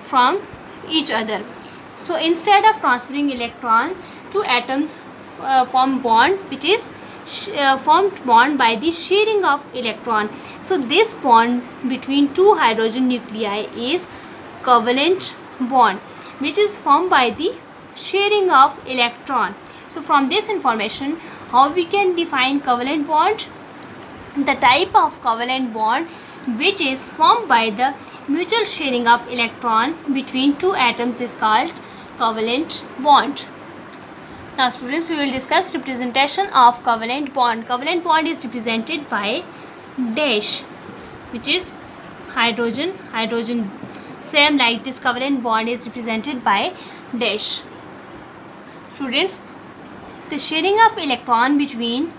from each other. So instead of transferring electron, two atoms form bond, which is formed bond by the sharing of electron. So this bond between two hydrogen nuclei is covalent bond, which is formed by the sharing of electron. So from this information, how we can define covalent bond? The type of covalent bond which is formed by the mutual sharing of electron between two atoms is called covalent bond. Now students, we will discuss representation of covalent bond. Covalent bond is represented by dash, which is hydrogen. Same like this, covalent bond is represented by dash. Students, the sharing of electron between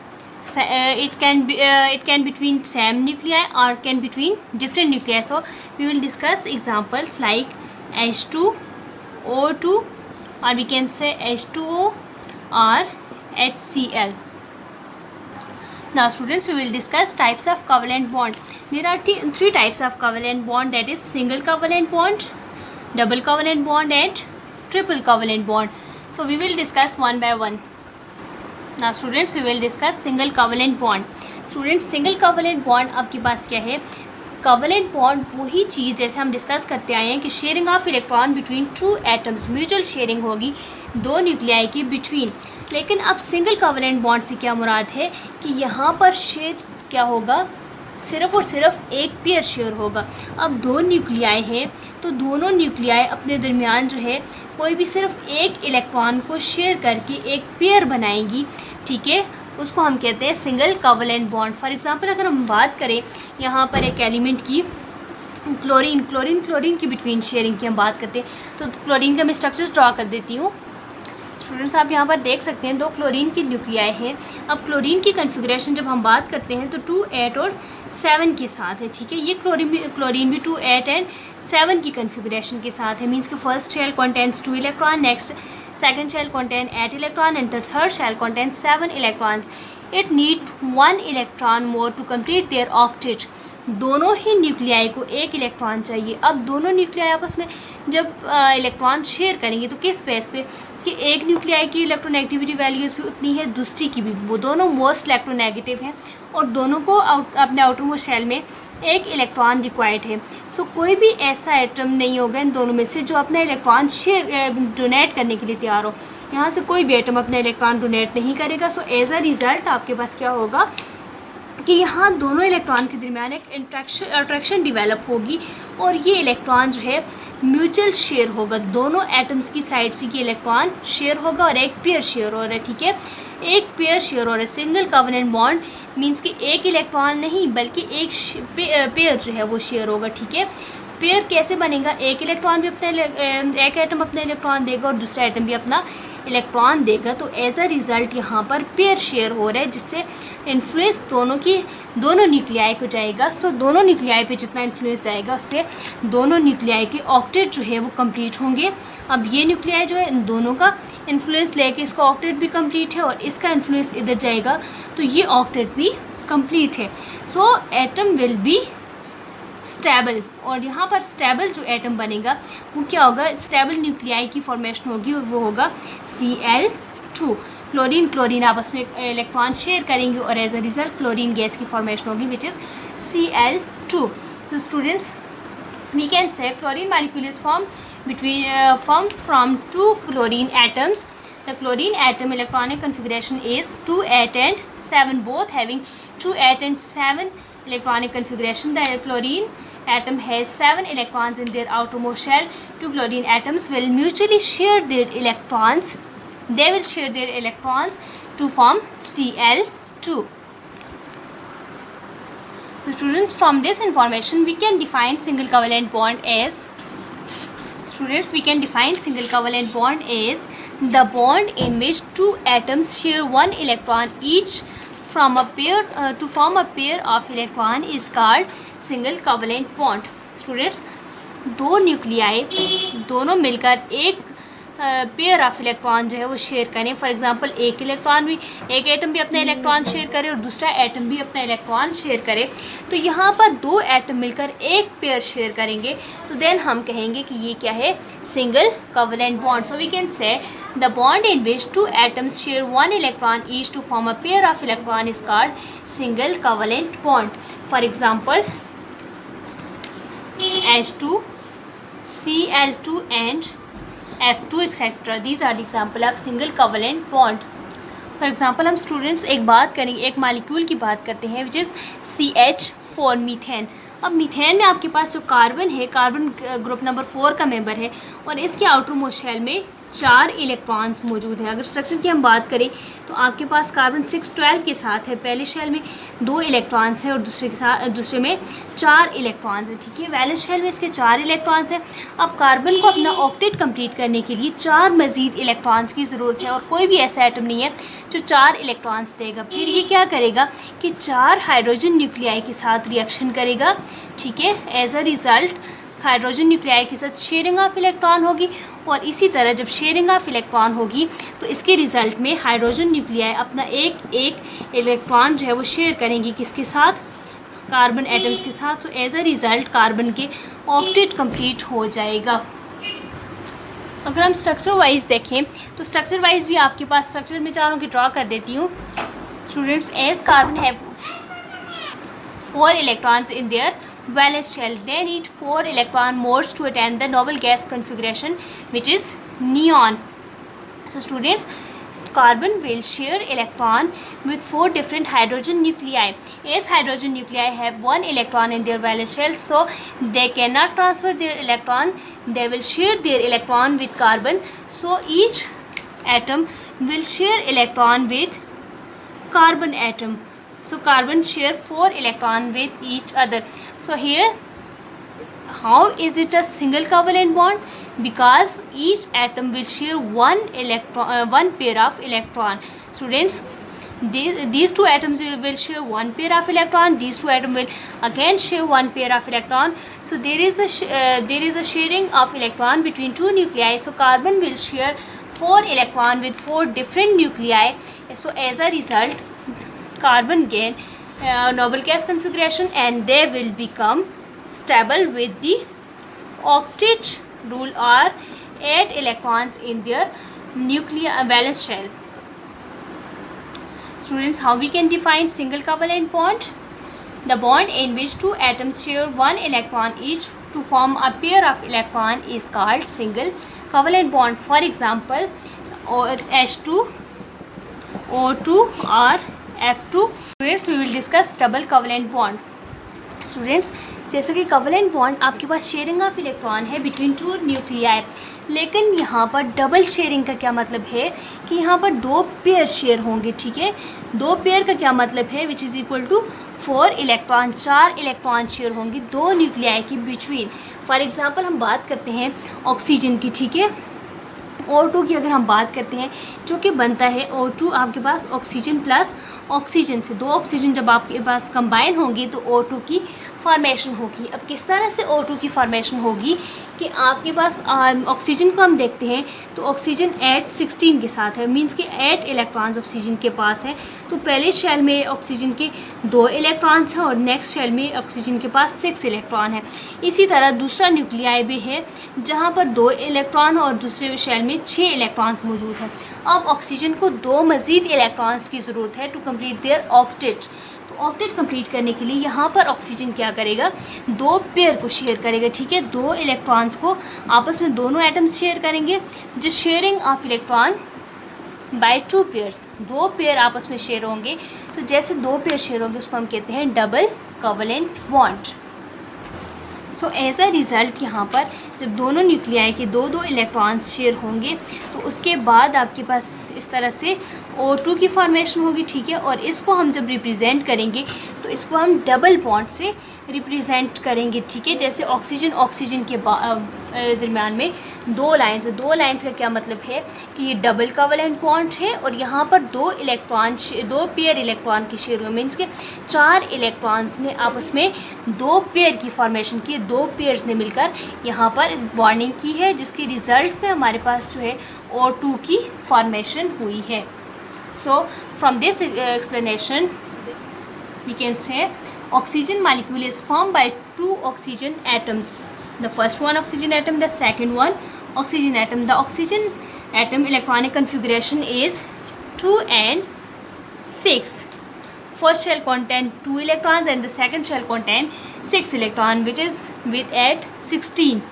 it can between same nuclei or can between different nuclei. So we will discuss examples like H2, O2, or we can say H2O or HCl. Now students, we will discuss types of covalent bond. There are three types of covalent bond, that is single covalent bond, double covalent bond and triple covalent bond. So we will discuss one by one. Now students, we will discuss single covalent bond. Students, single covalent bond आपके पास क्या है? covalent bond वही चीज़ जैसे हम discuss करते आए हैं कि sharing of electron between two atoms, mutual sharing होगी दो न्यूक्लियाई के बिटवीन. लेकिन अब सिंगल कोवेलेंट बॉन्ड से क्या मुराद है कि यहाँ पर शेयर क्या होगा, सिर्फ़ और सिर्फ एक पेयर शेयर होगा. अब दो न्यूक्लियाई हैं तो दोनों न्यूक्लियाई अपने दरमियान जो है कोई भी सिर्फ एक इलेक्ट्रॉन को शेयर करके एक पेयर बनाएंगी. ठीक है, उसको हम कहते हैं single covalent bond. For example अगर हम बात करें यहाँ पर एक एलिमेंट की क्लोरीन की बिटवीन शेयरिंग की हम बात करते हैं, तो क्लोरीन का मैं स्ट्रक्चर्स ड्रॉ कर देती हूँ. स्टूडेंट्स, आप यहाँ पर देख सकते हैं दो क्लोरीन की न्यूक्लियाई हैं. अब क्लोरीन की कन्फिग्रेशन जब हम बात करते हैं तो 2, 8 और 7 के साथ है. ठीक है, ये क्लोरीन भी 2, 8 एंड 7 की कन्फिग्रेशन के साथ है. मीन्स कि first shell contents 2 electron, next second shell contain 8 electron and the third shell contains 7 electrons. It need 1 electron more to complete their octet. दोनों ही न्यूक्लियाई को एक इलेक्ट्रॉन चाहिए. अब दोनों न्यूक्लियाई आपस में जब इलेक्ट्रॉन शेयर करेंगे तो किस बेस पे कि एक न्यूक्लियाई की इलेक्ट्रोनेगेटिविटी वैल्यूज़ भी उतनी है, दूसरी की भी. वो दोनों मोस्ट इलेक्ट्रोनेगेटिव हैं और दोनों को अपने आउटर मोस्ट शेल में एक इलेक्ट्रॉन रिक्वायर्ड है. सो कोई भी ऐसा एटम नहीं होगा इन दोनों में से जो अपना इलेक्ट्रॉन शेयर डोनेट करने के लिए तैयार हो. यहाँ से कोई भी एटम अपना इलेक्ट्रॉन डोनेट नहीं करेगा. सो एज अ रिज़ल्ट आपके पास क्या होगा कि यहाँ दोनों इलेक्ट्रॉन के दरमियान एक अट्रैक्शन डेवलप होगी और ये इलेक्ट्रॉन जो है म्यूचुअल शेयर होगा. दोनों एटम्स की साइड से ये इलेक्ट्रॉन शेयर होगा और एक पेयर शेयर हो रहा है. ठीक है, एक पेयर शेयर हो रहा है. सिंगल कोवेलेंट बॉन्ड मीन्स कि एक इलेक्ट्रॉन नहीं बल्कि एक पेयर जो है वो शेयर होगा. ठीक है, पेयर कैसे बनेगा? एक इलेक्ट्रॉन भी एक एटम अपना इलेक्ट्रॉन देगा और दूसरा एटम भी अपना इलेक्ट्रॉन देगा. तो एज अ रिज़ल्ट यहाँ पर पेयर शेयर हो रहा है जिससे इन्फ्लुएंस दोनों न्यूक्लियाई को जाएगा. सो दोनों न्यूक्लियाई पे जितना इन्फ्लुएंस जाएगा उससे दोनों न्यूक्लियाई के ऑक्टेट जो है वो कंप्लीट होंगे. अब ये न्यूक्लियाई जो है इन दोनों का इन्फ्लुएंस लेके इसका ऑक्टेट भी कंप्लीट है और इसका इन्फ्लुएंस इधर जाएगा तो ये ऑक्टेट भी कंप्लीट है. सो एटम विल बी स्टेबल. और यहाँ पर स्टेबल जो एटम बनेगा वो क्या होगा, स्टेबल न्यूक्लियाई की फॉर्मेशन होगी और वो होगा Cl2. क्लोरीन आपस में इलेक्ट्रॉन शेयर करेंगे और as a result chlorine gas की फॉर्मेशन होगी which is Cl2. So students, we can say chlorine molecule is formed from 2 chlorine atoms. The chlorine atom electronic configuration is 2, 8 and 7, both having 2, 8 and 7 electronic configuration. The chlorine atom has 7 electrons in their outermost shell. 2 chlorine atoms will mutually share their electrons. They will share their electrons to form Cl2. So students, from this information we can define single covalent bond as the bond in which 2 atoms share 1 electron each from a pair to form a pair of electron is called single covalent bond. Students, दो nuclei दोनों मिलकर एक pair of electron जो है वो share करें। For example एक atom भी अपना इलेक्ट्रॉन शेयर करे और दूसरा एटम भी अपना इलेक्ट्रॉन शेयर करे, तो यहाँ पर दो एटम मिलकर एक पेयर शेयर करेंगे, तो देन हम कहेंगे कि ये क्या है, single covalent bond. So we can say the bond in which two atoms share one electron each to form a pair of electron is called single covalent bond. For example H2, Cl2 and F2 etc. These are the example of single covalent bond. For example हम students एक बात करेंगे, एक molecule की बात करते हैं which is CH4 methane. अब मीथेन में आपके पास जो कार्बन है, कार्बन ग्रुप नंबर 4 का मेंबर है और इसके आउटर मोस्ट शेल में 4 इलेक्ट्रॉन्स मौजूद हैं। अगर स्ट्रक्चर की हम बात करें तो आपके पास कार्बन 612 के साथ है, पहले शेल में 2 इलेक्ट्रॉन्स हैं और दूसरे में 4 इलेक्ट्रॉन्स हैं, ठीक है। वैलेंस शेल में इसके 4 इलेक्ट्रॉन्स हैं। अब कार्बन को अपना ऑक्टेट कंप्लीट करने के लिए 4 मज़ीद इलेक्ट्रॉन्स की ज़रूरत है और कोई भी ऐसा एटम नहीं है जो 4 इलेक्ट्रॉन्स देगा। फिर ये क्या करेगा कि 4 हाइड्रोजन न्यूक्लियाई के साथ रिएक्शन करेगा, ठीक है। As a result hydrogen nuclei के साथ शेयरिंग ऑफ इलेक्ट्रॉन होगी और इसी तरह जब शेयरिंग ऑफ इलेक्ट्रॉन होगी तो इसके रिज़ल्ट में हाइड्रोजन न्यूक्लियाई अपना एक इलेक्ट्रॉन जो है वो शेयर करेंगी किसके साथ, कार्बन एटम्स के साथ। तो एज अ रिज़ल्ट कार्बन के ऑक्टेट कंप्लीट हो जाएगा। अगर हम स्ट्रक्चर वाइज देखें तो स्ट्रक्चर वाइज भी आपके पास स्ट्रक्चर में चारों की ड्रॉ कर देती हूँ students. As carbon have 4 electrons in their valence shell, they need 4 electron modes to attain the noble gas configuration which is neon. So students, carbon will share electron with 4 different hydrogen nuclei. As hydrogen nuclei have 1 electron in their valence shell, so they cannot transfer their electron, they will share their electron with carbon. So each atom will share electron with carbon atom. So carbon share 4 electron with each other. So here how is it a single covalent bond? Because each atom will share one pair of electron. Students, these 2 atoms will share 1 pair of electron, these 2 atoms will again share 1 pair of electron. So there is a sharing of electron between 2 nuclei. So carbon will share 4 electron with 4 different nuclei. So as a result carbon gain noble gas configuration and they will become stable with the octet rule or 8 electrons in their nuclear valence shell. Students, how we can define single covalent bond? The bond in which 2 atoms share 1 electron each to form a pair of electron is called single covalent bond. For example, H2, O2 or F2. Students, we will discuss double covalent bond. Students, जैसे कि covalent bond आपके पास sharing of electron है between 2 nuclei, लेकिन यहाँ पर double sharing का क्या मतलब है कि यहाँ पर 2 पेयर शेयर होंगे, ठीक है। 2 पेयर का क्या मतलब है, which is equal to 4 electron, 4 electron share होंगे 2 न्यूक्लियाई के बिटवीन। फॉर एग्जांपल हम बात करते हैं ऑक्सीजन की, ठीक है। O2 की अगर हम बात करते हैं, जो कि बनता है O2 आपके पास ऑक्सीजन प्लस ऑक्सीजन से, 2 ऑक्सीजन जब आपके पास कंबाइन होंगी तो O2 की फॉर्मेशन होगी। अब किस तरह से O2 की फॉर्मेशन होगी कि आपके पास ऑक्सीजन को हम देखते हैं तो ऑक्सीजन 816 के साथ है, मींस कि 8 इलेक्ट्रॉन्स ऑक्सीजन के पास है। तो पहले शेल में ऑक्सीजन के 2 इलेक्ट्रॉन्स हैं और नेक्स्ट शेल में ऑक्सीजन के पास 6 इलेक्ट्रॉन है। इसी तरह दूसरा न्यूक्लियाई भी है जहाँ पर 2 इलेक्ट्रॉन और दूसरे शेल में 6 इलेक्ट्रॉन्स मौजूद हैं। अब ऑक्सीजन को 2 मज़ीद इलेक्ट्रॉन्स की ज़रूरत है to complete their octet. Octet complete करने के लिए यहाँ पर ऑक्सीजन क्या करेगा, 2 पेयर को शेयर करेगा, ठीक है। 2 इलेक्ट्रॉन्स को आपस में दोनों एटम्स शेयर करेंगे। जो sharing of electron by 2 pairs, 2 pair आपस में शेयर होंगे, तो जैसे 2 पेयर शेयर होंगे उसको हम कहते हैं double covalent bond. So as a result यहाँ पर जब दोनों न्यूक्लियाई के 2-2 इलेक्ट्रॉन्स शेयर होंगे तो उसके बाद आपके पास इस तरह से O2 की फॉर्मेशन होगी, ठीक है। और इसको हम जब रिप्रेजेंट करेंगे तो इसको हम डबल बॉन्ड से रिप्रेजेंट करेंगे, ठीक है। जैसे ऑक्सीजन के दरमियान में दो लाइंस का क्या मतलब है कि ये डबल कोवेलेंट बॉन्ड है और यहाँ पर दो पेयर इलेक्ट्रॉन की शेयर हुए, मीन्स के 4 इलेक्ट्रॉन्स ने आपस में 2 पेयर की फॉर्मेशन की, 2 पेयर्स ने मिलकर यहाँ पर बॉन्डिंग की है, जिसके रिजल्ट में हमारे पास जो है O2 की फॉर्मेशन हुई है। So from this explanation we can say oxygen molecule is formed by 2 oxygen atoms. The first one oxygen atom, the second one oxygen atom. The oxygen atom electronic configuration is 2 and 6. First shell contain 2 electrons and the second shell contain 6 electron, which is with at 16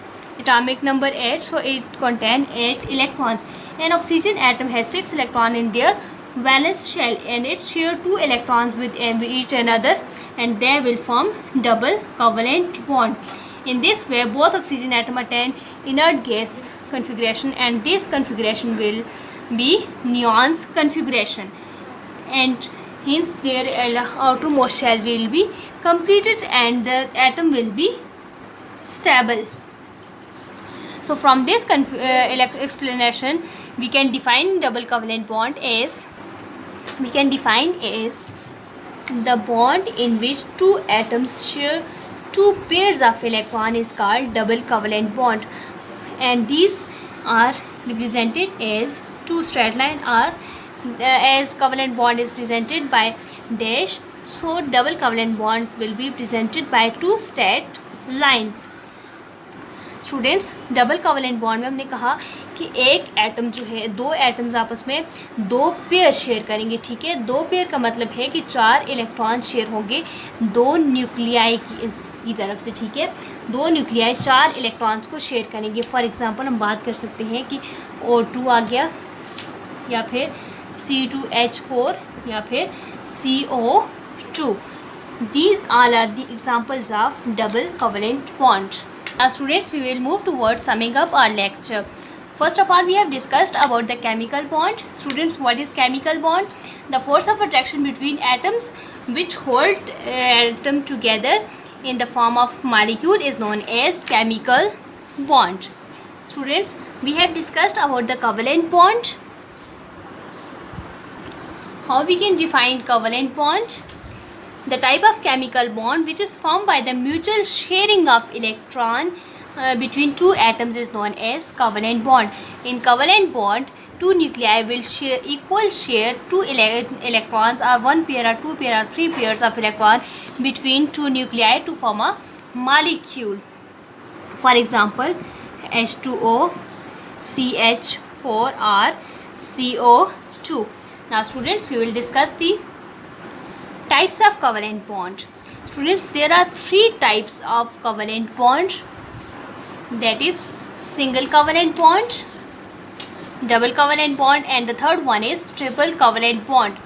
atomic number 8, so it contain 8 electrons. An oxygen atom has 6 electron in their valence shell and it share 2 electrons with each another and they will form double covalent bond. In this way both oxygen atom attain inert gas configuration and this configuration will be neons configuration and hence their outermost shell will be completed and the atom will be stable. So from this explanation we can define double covalent bond as the bond in which 2 atoms share 2 pairs of electron is called double covalent bond, and these are represented as 2 straight line, or as covalent bond is presented by dash, so double covalent bond will be presented by 2 straight lines. Students, double covalent bond में हमने कहा कि एक atom जो है, 2 atoms आपस में 2 pair share करेंगे, ठीक है। 2 पेयर का मतलब है कि 4 इलेक्ट्रॉन शेयर होंगे 2 न्यूक्लियाई की तरफ से, ठीक है। 2 न्यूक्लियाई 4 इलेक्ट्रॉन्स को शेयर करेंगे। फॉर एग्जांपल हम बात कर सकते हैं कि O2 आ गया, या फिर C2H4 या फिर CO2. These all are the examples of double covalent bond. Now students, we will move towards summing up our lecture. First of all, we have discussed about the chemical bond. Students, what is chemical bond? The force of attraction between atoms which hold atom together in the form of molecule is known as chemical bond. Students, we have discussed about the covalent bond. How we can define covalent bond? The type of chemical bond which is formed by the mutual sharing of electron between 2 atoms is known as covalent bond. In covalent bond, 2 nuclei will share 2 electrons, or 1 pair or 2 pair or 3 pairs of electron between 2 nuclei to form a molecule. For example, H2O, CH4 or CO2. Now students, we will discuss the types of covalent bond. Students, there are 3 types of covalent bond, that is single covalent bond, double covalent bond, and the third one is triple covalent bond.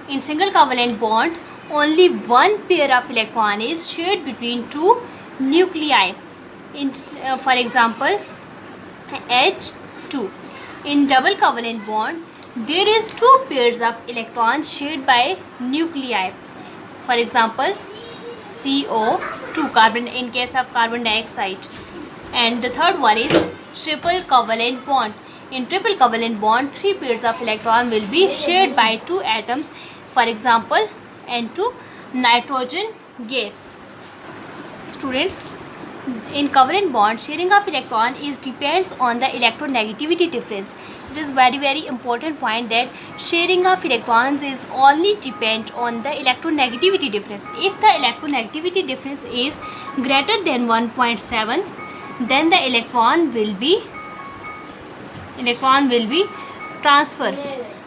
In single covalent bond, only 1 pair of electron is shared between 2 nuclei. For example, H2. In double covalent bond, there is 2 pairs of electrons shared by nuclei. For example, CO2, carbon, in case of carbon dioxide. And the third one is triple covalent bond. In triple covalent bond, 3 pairs of electron will be shared by 2 atoms. For example, N2, nitrogen gas. Students, in covalent bond, sharing of electron depends on the electronegativity difference. It is very important point that sharing of electrons is only depend on the electronegativity difference. If the electronegativity difference is greater than 1.7, then the electron will be transferred.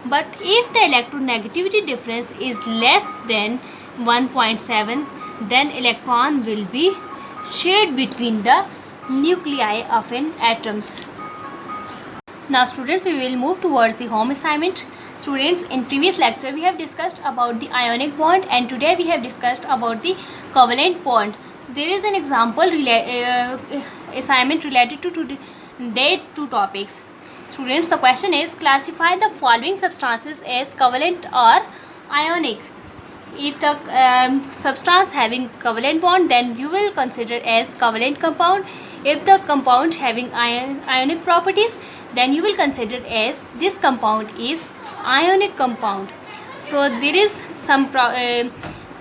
But if the electronegativity difference is less than 1.7, then electron will be shared between the nuclei of an atoms. Now students, we will move towards the home assignment. Students, in previous lecture we have discussed about the ionic bond and today we have discussed about the covalent bond. So there is an example assignment related to they 2 topics. Students, the question is, classify the following substances as covalent or ionic. if the substance having covalent bond, then you will consider as covalent compound. If the compound having ionic properties, then you will consider as this compound is ionic compound. So there is some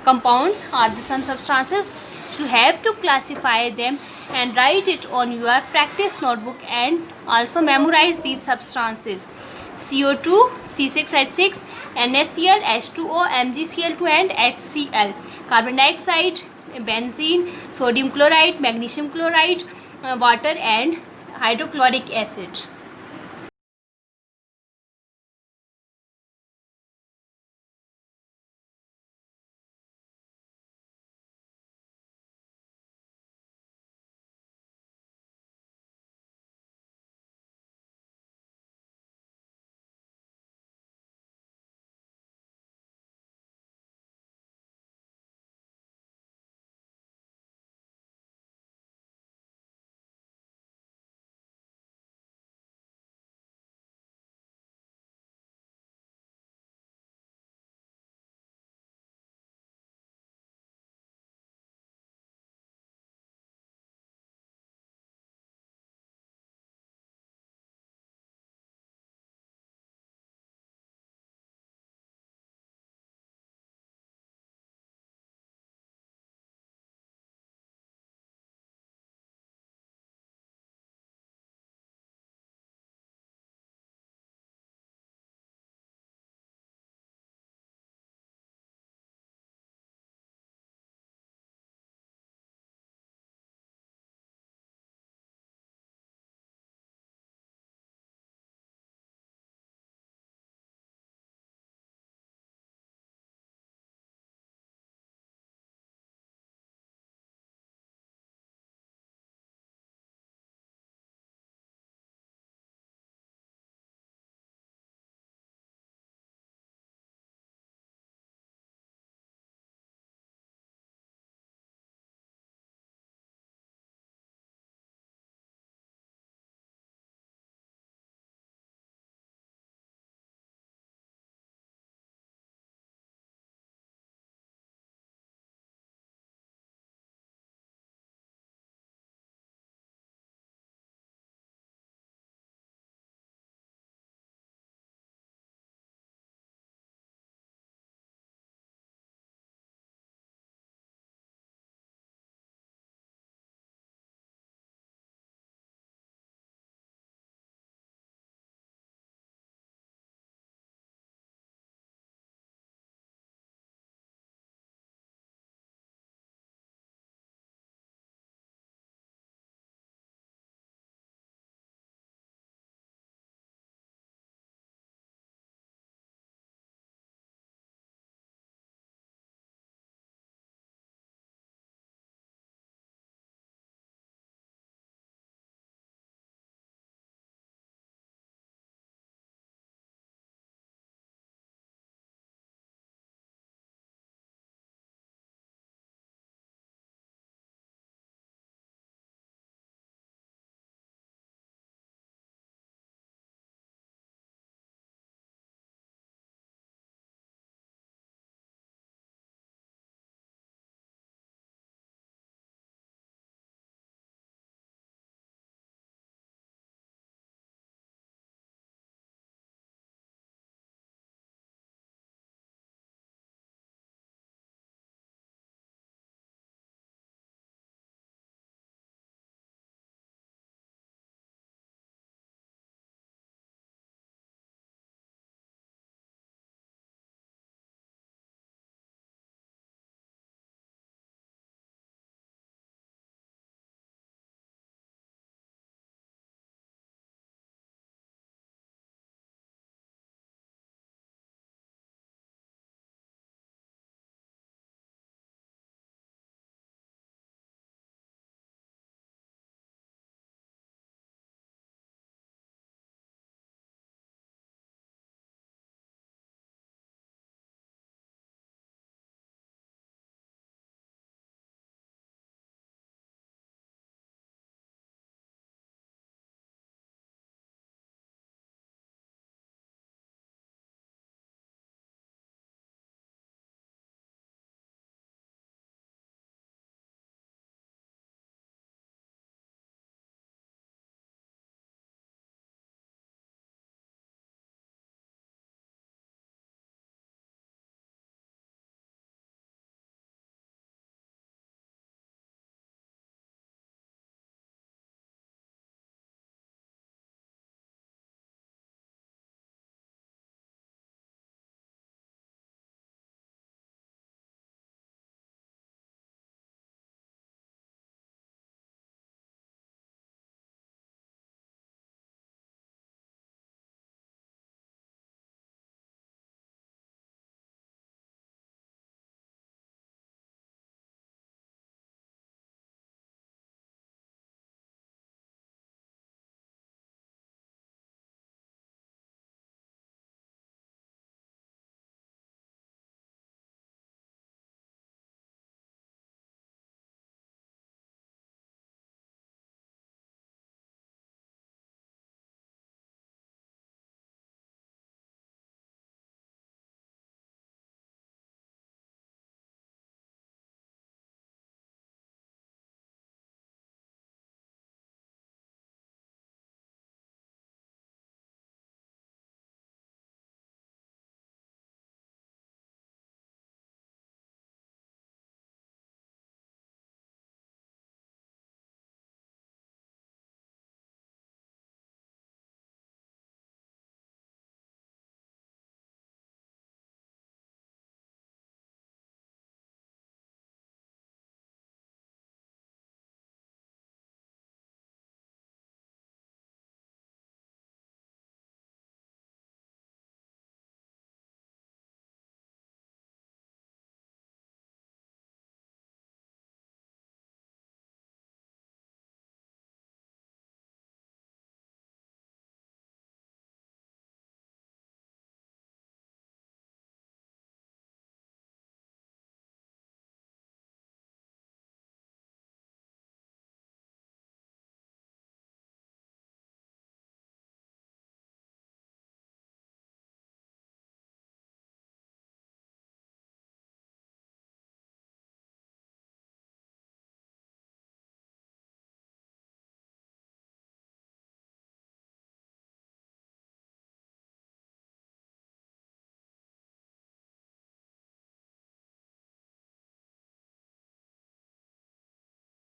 compounds or some substances. You have to classify them and write it on your practice notebook and also memorize these substances: CO2, C6H6, NaCl, H2O, MgCl2 and HCl, carbon dioxide, benzene, sodium chloride, magnesium chloride, water and hydrochloric acid.